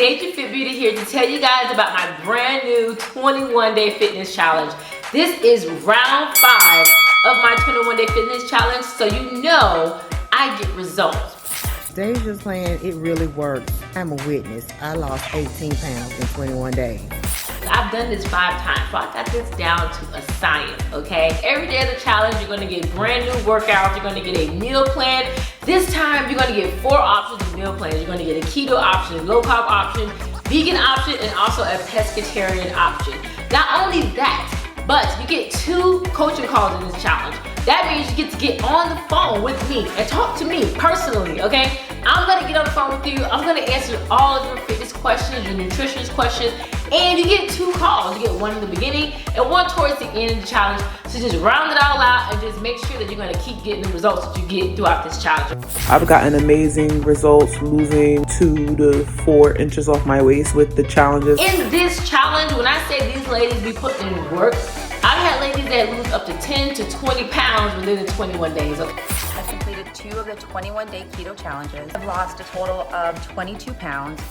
DejaFitBeauty here to tell you guys about my brand new 21-day fitness challenge. This is round 5 of my 21-day fitness challenge, so you know I get results. Deja's plan, it really works. I'm a witness. I lost 18 pounds in 21 days. I've done this 5 times, so I got this down to a science, okay? Every day of the challenge, you're gonna get brand new workouts. You're gonna get a meal plan. This time, you're gonna get 4 options of meal plans. You're gonna get a keto option, low carb option, vegan option, and also a pescatarian option. Not only that, but you get 2 coaching calls in this challenge. That means you get to get on the phone with me and talk to me personally, okay? I'm gonna get on the phone with you. I'm gonna answer all of your fitness questions, your nutrition questions, and you get 2 calls. You get one in the beginning and one towards the end of the challenge. So just round it all out and just make sure that you're gonna keep getting the results that you get throughout this challenge. I've gotten amazing results, losing 2 to 4 inches off my waist with the challenges. In this challenge, when I say these ladies be putting in work, I've had ladies that lose up to 10 to 20 pounds within the 21 days. I've completed 2 of the 21-day keto challenges. I've lost a total of 22 pounds.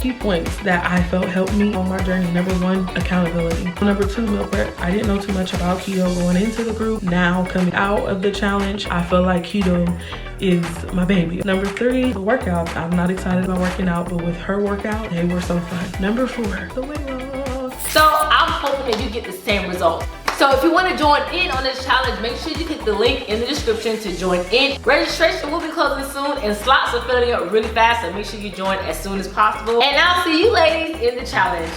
Key points that I felt helped me on my journey. Number 1, accountability. Number 2, meal prep. I didn't know too much about keto going into the group. Now coming out of the challenge, I feel like keto is my baby. Number 3, the workouts. I'm not excited about working out, but with her workout, they were so fun. Number 4, the weight loss. So I'm hoping that you get the same results. So if you want to join in on this challenge, make sure you click the link in the description to join in. Registration will be closing soon and slots are filling up really fast, so make sure you join as soon as possible. And I'll see you ladies in the challenge.